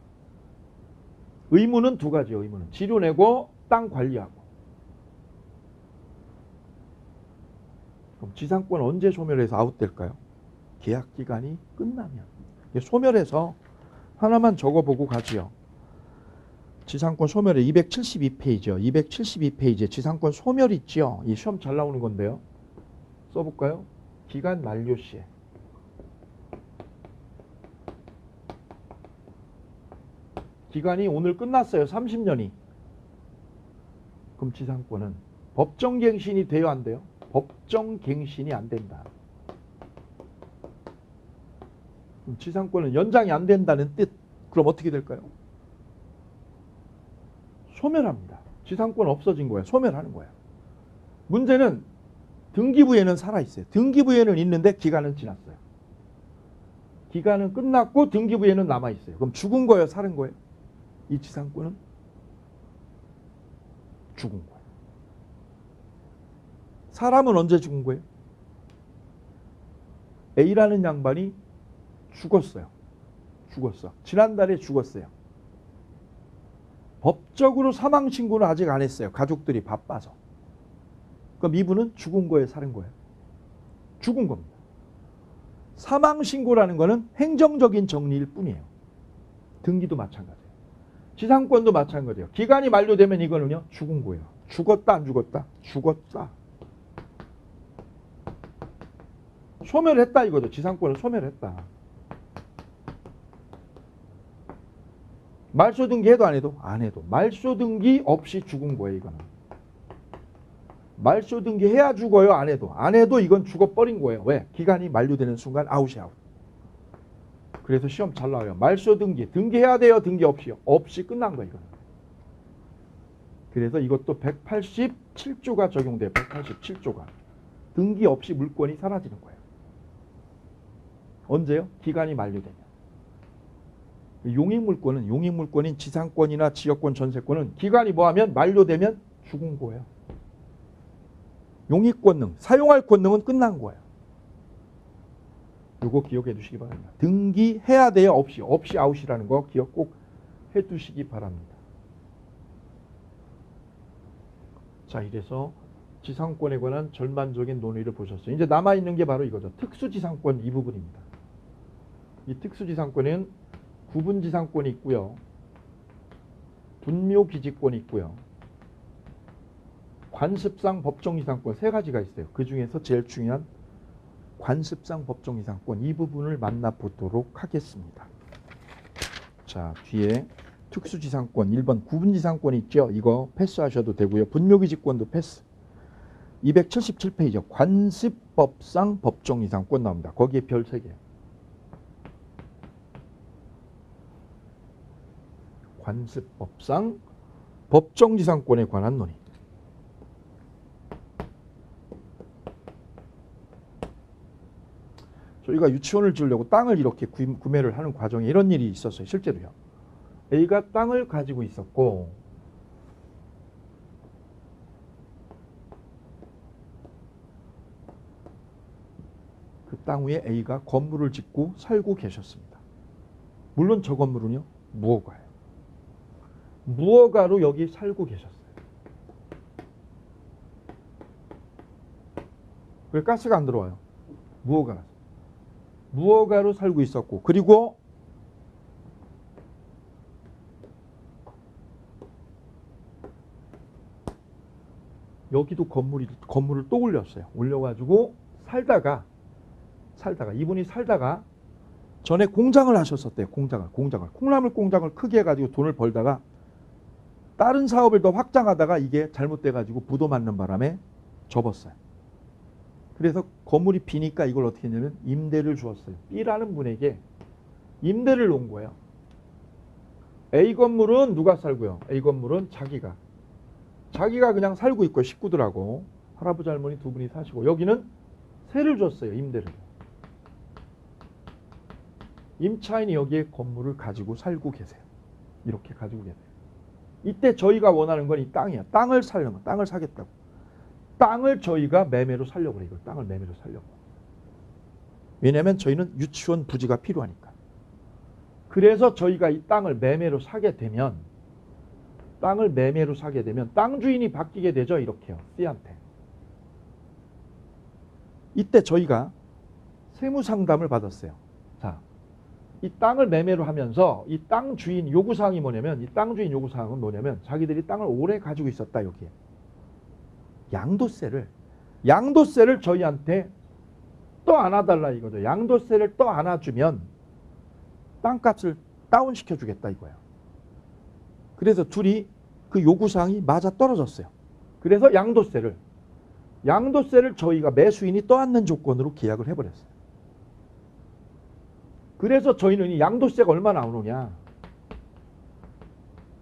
의무는 2가지요. 의무는 지료 내고 땅 관리하고. 그럼 지상권 언제 소멸해서 아웃될까요? 계약기간이 끝나면. 소멸해서 하나만 적어보고 가지요. 지상권 소멸에 272페이지요. 272페이지에 지상권 소멸 있지요. 이 시험 잘 나오는 건데요. 써볼까요? 기간 만료 시에. 기간이 오늘 끝났어요. 30년이. 그럼 지상권은 법정갱신이 돼요, 안 돼요? 법정갱신이 안 된다. 그럼 지상권은 연장이 안 된다는 뜻. 그럼 어떻게 될까요? 소멸합니다. 지상권 없어진 거야. 소멸하는 거야. 문제는 등기부에는 살아있어요. 등기부에는 있는데 기간은 지났어요. 기간은 끝났고 등기부에는 남아있어요. 그럼 죽은 거예요? 살은 거예요? 이 지상권은 죽은 거예요. 사람은 언제 죽은 거예요? A라는 양반이 죽었어요. 죽었어. 지난달에 죽었어요. 법적으로 사망신고는 아직 안 했어요. 가족들이 바빠서. 그럼 이분은 죽은 거예요? 살은 거예요? 죽은 겁니다. 사망신고라는 거는 행정적인 정리일 뿐이에요. 등기도 마찬가지예요. 지상권도 마찬가지예요. 기간이 만료되면 이거는요, 죽은 거예요. 죽었다, 안 죽었다? 죽었다. 소멸했다 이거죠. 지상권을 소멸했다. 말소등기 해도 안 해도? 안 해도. 말소등기 없이 죽은 거예요, 이거는. 말소등기 해야 죽어요, 안 해도? 안 해도 이건 죽어버린 거예요. 왜? 기간이 만료되는 순간 아웃이 아웃. 그래서 시험 잘 나와요. 말소등기, 등기해야 돼요, 등기 없이요? 없이 끝난 거예요, 이거는. 그래서 이것도 187조가 적용돼요, 187조가. 등기 없이 물권이 사라지는 거예요. 언제요? 기간이 만료되면. 용익물권인 지상권이나 지역권, 전세권은 기간이 뭐하면 만료되면 죽은 거예요. 용익권능, 사용할 권능은 끝난 거예요. 이거 기억해 두시기 바랍니다. 등기해야 돼요, 없이? 없이 아웃이라는 거 기억 꼭 해 두시기 바랍니다. 자, 이래서 지상권에 관한 전반적인 논의를 보셨어요. 이제 남아있는 게 바로 이거죠. 특수지상권 이 부분입니다. 이 특수지상권은 구분지상권이 있고요. 분묘기지권이 있고요. 관습상 법정지상권 세 가지가 있어요. 그 중에서 제일 중요한 관습상 법정지상권 이 부분을 만나보도록 하겠습니다. 자, 뒤에 특수지상권 1번 구분지상권 있죠. 이거 패스하셔도 되고요. 분묘기지권도 패스. 277페이지 관습법상 법정지상권 나옵니다. 거기에 별 3개. 관습법상 법정지상권에 관한 논의. 저희가 유치원을 지으려고 땅을 이렇게 구매를 하는 과정에 이런 일이 있었어요. 실제로요. A가 땅을 가지고 있었고 그 땅 위에 A가 건물을 짓고 살고 계셨습니다. 물론 저 건물은요. 무허가예요. 무허가로 여기 살고 계셨어요. 왜 가스가 안 들어와요? 무허가로 살고 있었고 그리고 여기도 건물을 또 올렸어요. 올려가지고 살다가 이분이 살다가 전에 공장을 하셨었대요. 공장을 콩나물 공장을 크게 해가지고 돈을 벌다가 다른 사업을 더 확장하다가 이게 잘못돼가지고 부도 맞는 바람에 접었어요. 그래서 건물이 비니까 이걸 어떻게 했냐면 임대를 주었어요. B라는 분에게 임대를 놓은 거예요. A 건물은 누가 살고요? A 건물은 자기가 그냥 살고 있고 식구들하고 할아버지 할머니 두 분이 사시고 여기는 세를 줬어요. 임대를. 임차인이 여기에 건물을 가지고 살고 계세요. 이렇게 가지고 계세요. 이때 저희가 원하는 건 이 땅이야. 땅을 살려는 거. 땅을 사겠다고. 땅을 저희가 매매로 살려고 그래요. 이걸 땅을 매매로 살려고. 왜냐하면 저희는 유치원 부지가 필요하니까. 그래서 저희가 이 땅을 매매로 사게 되면 땅 주인이 바뀌게 되죠. 이렇게요. C한테. 이때 저희가 세무상담을 받았어요. 자, 이 땅을 매매로 하면서 이 땅 주인 요구사항이 뭐냐면 이 땅 주인 요구사항은 뭐냐면 자기들이 땅을 오래 가지고 있었다. 여기에. 양도세를 저희한테 또 안아달라 이거죠. 양도세를 또 안아주면 땅값을 다운시켜주겠다 이거예요. 그래서 둘이 그 요구사항이 맞아 떨어졌어요. 그래서 양도세를 저희가 매수인이 떠안는 조건으로 계약을 해버렸어요. 그래서 저희는 이 양도세가 얼마 나오느냐,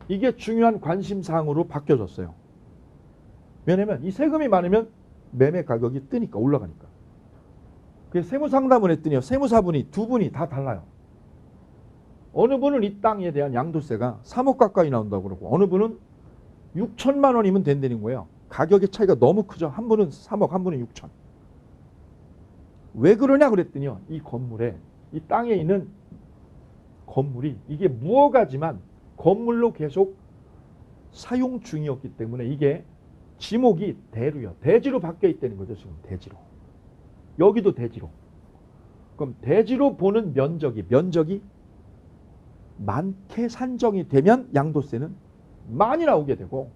이게 중요한 관심사항으로 바뀌어졌어요. 왜냐면 이 세금이 많으면 매매 가격이 뜨니까, 올라가니까. 그래서 세무상담을 했더니 세무사분이 두 분이 다 달라요. 어느 분은 이 땅에 대한 양도세가 3억 가까이 나온다고 그러고, 어느 분은 6천만 원이면 된다는 거예요. 가격의 차이가 너무 크죠. 한 분은 3억, 한 분은 6천. 왜 그러냐 그랬더니요, 이 건물에, 이 땅에 있는 건물이 이게 무허가지만 건물로 계속 사용 중이었기 때문에 이게 지목이 대로요. 대지로 바뀌어 있다는 거죠. 지금 대지로. 여기도 대지로. 그럼 대지로 보는 면적이 많게 산정이 되면 양도세는 많이 나오게 되고,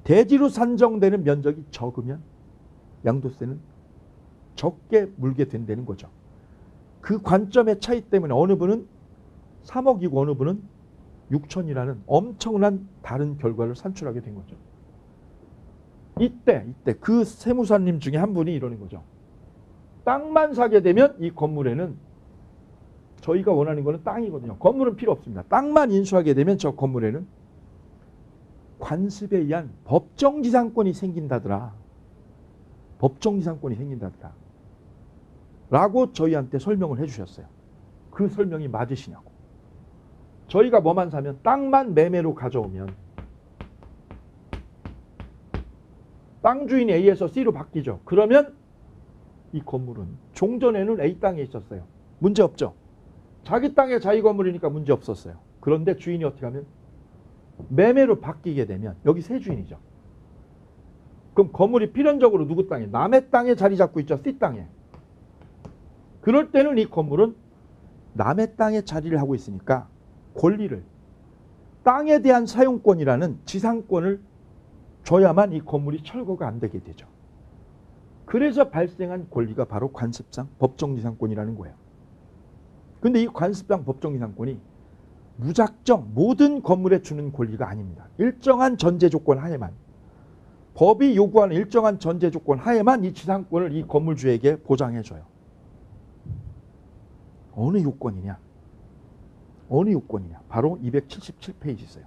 대지로 산정되는 면적이 적으면 양도세는 적게 물게 된다는 거죠. 그 관점의 차이 때문에 어느 분은 3억이고 어느 분은 6천이라는 엄청난 다른 결과를 산출하게 된 거죠. 이때 그 세무사님 중에 한 분이 이러는 거죠. 땅만 사게 되면 이 건물에는, 저희가 원하는 거는 땅이거든요. 건물은 필요 없습니다. 땅만 인수하게 되면 저 건물에는 관습에 의한 법정지상권이 생긴다더라. 법정지상권이 생긴다더라. 라고 저희한테 설명을 해주셨어요. 그 설명이 맞으시냐고. 저희가 뭐만 사면, 땅만 매매로 가져오면 땅 주인이 A에서 C로 바뀌죠. 그러면 이 건물은 종전에는 A 땅에 있었어요. 문제 없죠. 자기 땅에 자기 건물이니까 문제 없었어요. 그런데 주인이 어떻게 하면 매매로 바뀌게 되면, 여기 세 주인이죠. 그럼 건물이 필연적으로 누구 땅에? 남의 땅에 자리 잡고 있죠. C 땅에. 그럴 때는 이 건물은 남의 땅에 자리를 하고 있으니까 권리를, 땅에 대한 사용권이라는 지상권을 줘야만 이 건물이 철거가 안 되게 되죠. 그래서 발생한 권리가 바로 관습상 법정지상권이라는 거예요. 근데 이 관습상 법정지상권이 무작정 모든 건물에 주는 권리가 아닙니다. 일정한 전제 조건 하에만, 법이 요구하는 일정한 전제 조건 하에만 이 지상권을 이 건물주에게 보장해줘요. 어느 요건이냐? 바로 277페이지 있어요.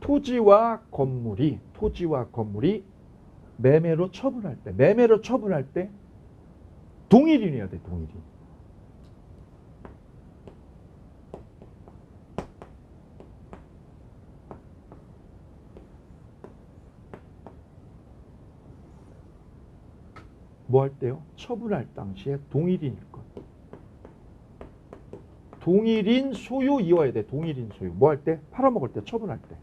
토지와 건물이 매매로 처분할 때 동일인이어야 돼. 동일인. 뭐 할 때요? 처분할 당시에 동일인일 것. 동일인 소유이어야 돼. 동일인 소유. 뭐 할 때? 팔아먹을 때, 처분할 때.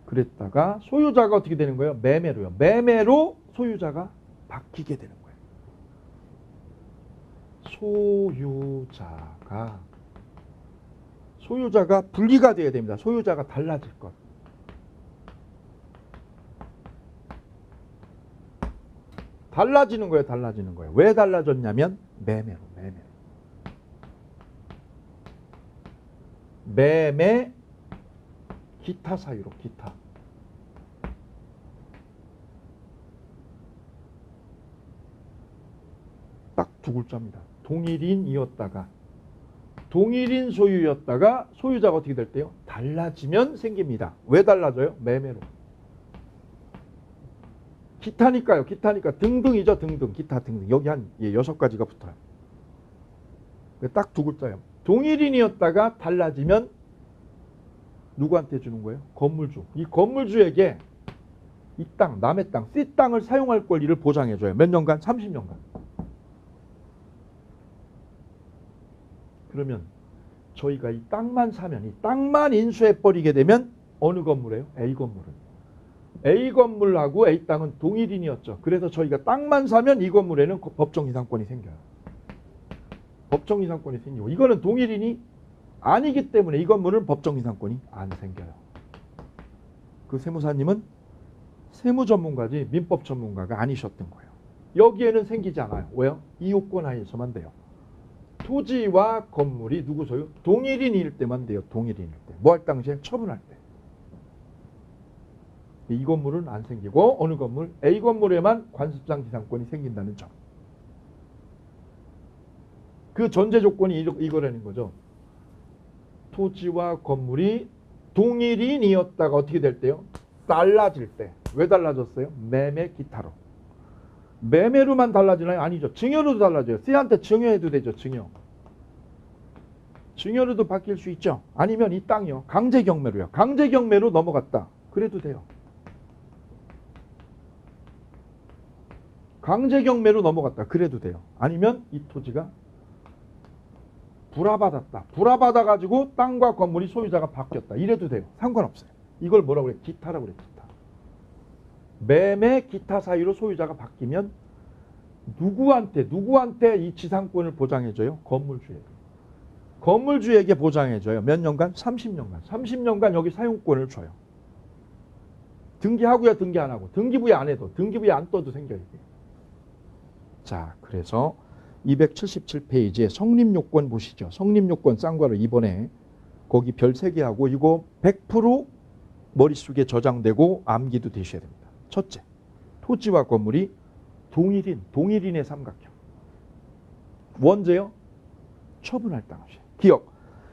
그랬다가 소유자가 어떻게 되는 거예요? 매매로요. 매매로 소유자가 바뀌게 되는 거예요. 소유자가 분리가 돼야 됩니다. 소유자가 달라질 것. 달라지는 거예요. 왜 달라졌냐면 매매로. 매매 기타 사유로. 기타. 딱 두 글자입니다. 동일인 소유였다가 소유자가 어떻게 될 때요? 달라지면 생깁니다. 왜 달라져요? 매매로. 기타니까 등등이죠. 등등. 기타 등등. 여기 한 6가지가 붙어요. 딱 두 글자예요. 동일인이었다가 달라지면 누구한테 주는 거예요? 건물주. 이 건물주에게 이 땅, 남의 땅, C 땅을 사용할 권리를 보장해줘요. 몇 년간? 30년간. 그러면 저희가 이 땅만 사면, 이 땅만 인수해버리게 되면 어느 건물이에요? A 건물은. A 건물하고 A 땅은 동일인이었죠. 그래서 저희가 땅만 사면 이 건물에는 법정이상권이 생겨요. 법정이상권이 생기고, 이거는 동일인이 아니기 때문에 이 건물은 법정이상권이 안 생겨요. 그 세무사님은 세무 전문가지 민법 전문가가 아니셨던 거예요. 여기에는 생기지 않아요. 왜요? 이 요건 하에서만 돼요. 토지와 건물이 누구 소유? 동일인일 때만 돼요. 동일인일 때. 뭐 할 당시에? 처분할 때. 이 건물은 안 생기고 어느 건물? A 건물에만 관습상 지상권이 생긴다는 점. 그 전제 조건이 이거라는 거죠. 토지와 건물이 동일인이었다가 어떻게 될 때요? 달라질 때. 왜 달라졌어요? 매매 기타로. 매매로만 달라지나요? 아니죠. 증여로도 달라져요. C한테 증여해도 되죠. 증여. 증여로도 바뀔 수 있죠. 아니면 이 땅이요. 강제경매로요. 강제경매로 넘어갔다. 그래도 돼요. 강제경매로 넘어갔다. 그래도 돼요. 아니면 이 토지가 불화받았다. 불화받아가지고 땅과 건물이 소유자가 바뀌었다. 이래도 돼요. 상관없어요. 이걸 뭐라고 그래? 기타라고 그래. 기타. 매매 기타 사유로 소유자가 바뀌면 누구한테 이 지상권을 보장해줘요? 건물주에게. 건물주에게 보장해줘요. 몇 년간? 30년간. 30년간 여기 사용권을 줘요. 등기하고야 등기 안 하고. 등기부에 안 해도. 등기부에 안 떠도 생겨요. 자, 그래서 277페이지에 성립요건 보시죠. 성립요건 쌍괄호 2번에 거기 별 3개 하고 이거 100% 머릿속에 저장되고 암기도 되셔야 됩니다. 첫째, 토지와 건물이 동일인의 삼각형. 원제요? 처분할 당시. 기억.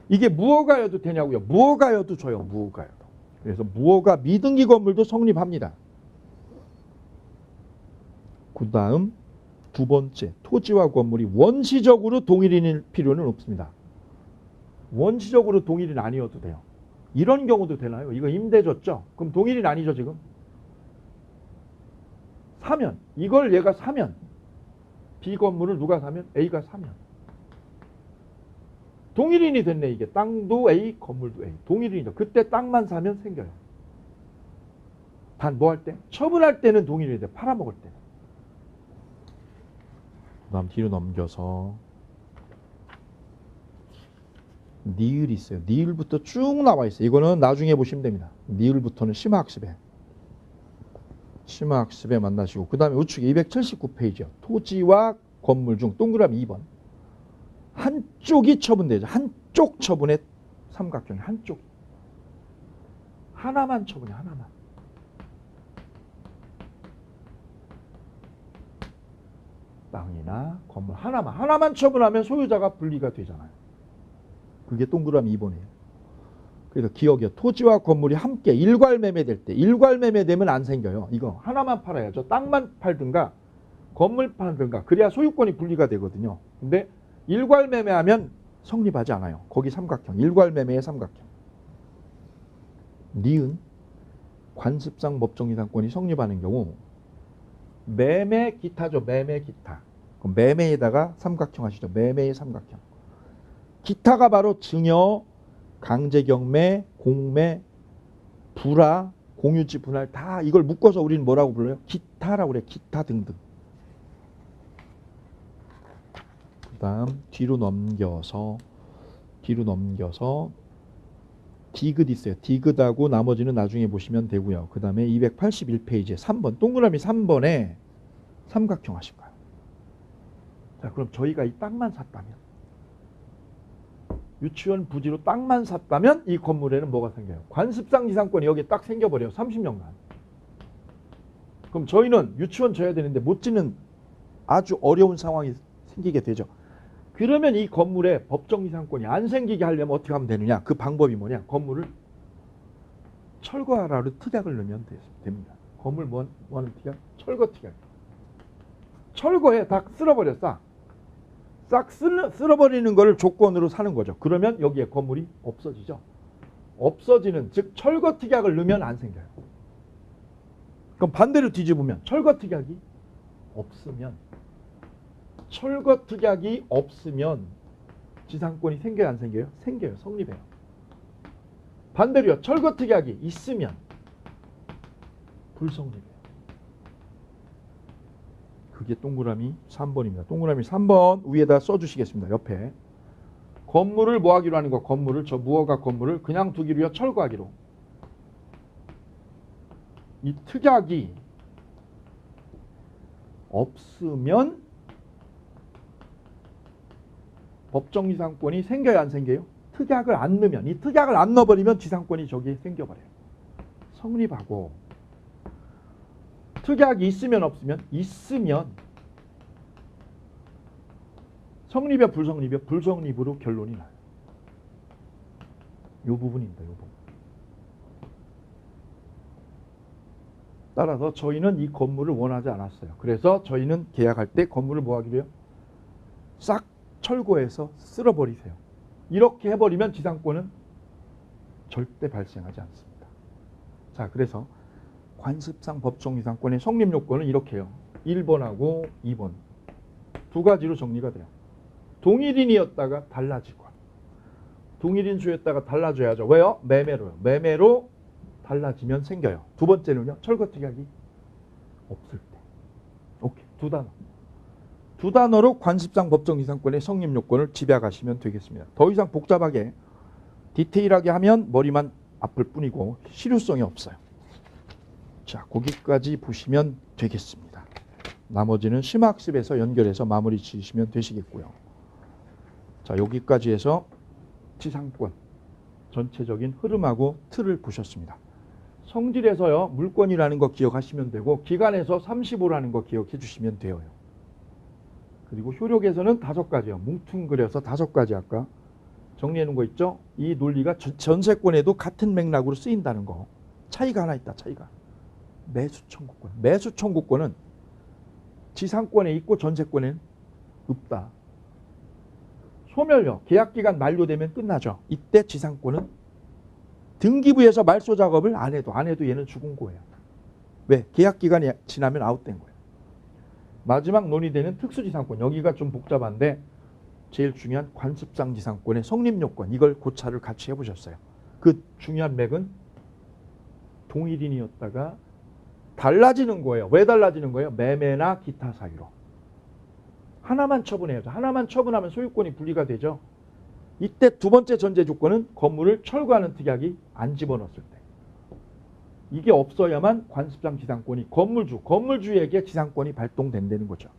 이게 무허가여도 되냐고요? 무허가여도 줘요. 무허가여도. 그래서 무허가 미등기 건물도 성립합니다. 그 다음 두 번째, 토지와 건물이 원시적으로 동일인일 필요는 없습니다. 원시적으로 동일인 아니어도 돼요. 이런 경우도 되나요? 이거 임대 줬죠? 그럼 동일인 아니죠 지금? 사면, 이걸 얘가 사면, B 건물을 누가 사면? A가 사면. 동일인이 됐네 이게. 땅도 A, 건물도 A. 동일인이죠. 그때 땅만 사면 생겨요. 단 뭐 할 때? 처분할 때는 동일인이 돼. 팔아먹을 때. 그 다음 뒤로 넘겨서 니을이 있어요. 니을부터 쭉 나와 있어요. 이거는 나중에 보시면 됩니다. 니을부터는 심화학습에 만나시고 그 다음에 우측에 279페이지요. 토지와 건물 중 동그라미 2번. 한쪽이 처분되죠. 한쪽 처분의 삼각형이 한쪽. 하나만 처분해. 하나만. 땅이나 건물 하나만 처분하면 소유자가 분리가 되잖아요. 그게 동그라미 2번이에요. 그래서 기억이요. 토지와 건물이 함께 일괄매매될 때, 일괄매매되면 안 생겨요. 이거 하나만 팔아야죠. 땅만 팔든가 건물 팔든가 그래야 소유권이 분리가 되거든요. 근데 일괄매매하면 성립하지 않아요. 거기 삼각형, 일괄매매의 삼각형. 니은 관습상 법정이상권이 성립하는 경우 매매 기타죠. 매매 기타. 그럼 매매에다가 삼각형 하시죠. 매매의 삼각형. 기타가 바로 증여, 강제경매, 공매, 불화, 공유지 분할 다 이걸 묶어서 우리는 뭐라고 불러요? 기타라고 그래요. 기타 등등. 그 다음 뒤로 넘겨서 디귿 있어요. 디귿하고 나머지는 나중에 보시면 되고요. 그 다음에 281페이지에 3번 동그라미 3번에 삼각형 하실 거예요. 자, 그럼 저희가 이 땅만 샀다면 유치원 부지로 땅만 샀다면 이 건물에는 뭐가 생겨요? 관습상 지상권이 여기에 딱 생겨버려요. 30년간. 그럼 저희는 유치원 져야 되는데 못 짓는 아주 어려운 상황이 생기게 되죠. 그러면 이 건물에 법정 지상권이 안 생기게 하려면 어떻게 하면 되느냐? 그 방법이 뭐냐? 건물을 철거하라로 특약을 넣으면 됩니다. 건물 뭐 하는 특약? 철거 특약. 철거해. 다 쓸어버려. 싹 쓸어버리는 걸 조건으로 사는 거죠. 그러면 여기에 건물이 없어지죠. 없어지는 즉 철거 특약을 넣으면 안 생겨요. 그럼 반대로 뒤집으면 철거 특약이 없으면 지상권이 생겨요? 안 생겨요? 생겨요. 성립해요. 반대로요. 철거 특약이 있으면 불성립해요. 그게 동그라미 3번입니다. 동그라미 3번 위에다 써주시겠습니다. 옆에. 건물을 뭐 하기로 하는 거? 건물을 저 무허가 건물을 그냥 두기로요? 철거하기로. 이 특약이 없으면 법정지상권이 생겨야 안 생겨요? 특약을 안 넣으면, 이 특약을 안 넣어버리면 지상권이 저기에 생겨버려요. 성립하고 특약이 있으면 없으면? 있으면 성립이야 불성립이야? 불성립으로 결론이 나요. 이 부분입니다. 이 부분. 따라서 저희는 이 건물을 원하지 않았어요. 그래서 저희는 계약할 때 건물을 뭐 하기로 해요? 싹 철거해서 쓸어버리세요. 이렇게 해버리면 지상권은 절대 발생하지 않습니다. 자, 그래서 관습상 법정지상권의 성립요건은 이렇게 해요. 1번하고 2번 두 가지로 정리가 돼요. 동일인이었다가 달라지고, 동일인 수였다가 달라져야죠. 왜요? 매매로요. 매매로 달라지면 생겨요. 두 번째는요, 철거 특약이 없을 때. 오케이, 두 단어. 두 단어로 관습상 법정지상권의 성립요건을 집약하시면 되겠습니다. 더 이상 복잡하게 디테일하게 하면 머리만 아플 뿐이고 실효성이 없어요. 자, 거기까지 보시면 되겠습니다. 나머지는 심화학습에서 연결해서 마무리 지으시면 되시겠고요. 자, 여기까지 해서 지상권 전체적인 흐름하고 틀을 보셨습니다. 성질에서요, 물권이라는 거 기억하시면 되고 기간에서 35라는 거 기억해 주시면 돼요. 그리고 효력에서는 5가지요. 뭉퉁그려서 5가지 아까 정리해 놓은 거 있죠? 이 논리가 전세권에도 같은 맥락으로 쓰인다는 거. 차이가 하나 있다. 차이가. 매수청구권. 매수청구권은 지상권에 있고 전세권에는 없다. 소멸요. 계약기간 만료되면 끝나죠. 이때 지상권은 등기부에서 말소 작업을 안 해도 얘는 죽은 거예요. 왜? 계약기간이 지나면 아웃된 거예요. 마지막 논의되는 특수지상권. 여기가 좀 복잡한데 제일 중요한 관습상 지상권의 성립요건. 이걸 고찰을 같이 해보셨어요. 그 중요한 맥은 동일인이었다가 달라지는 거예요. 왜 달라지는 거예요? 매매나 기타 사유로. 하나만 처분해야죠. 하나만 처분하면 소유권이 분리가 되죠. 이때 두 번째 전제 조건은 건물을 철거하는 특약이 안 집어넣었을 때. 이게 없어야만 관습상 지상권이 건물주에게 지상권이 발동된다는 거죠.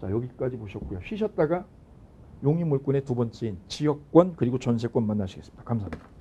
자, 여기까지 보셨고요. 쉬셨다가 용의물권의 두 번째인 지역권 그리고 전세권 만나시겠습니다. 감사합니다.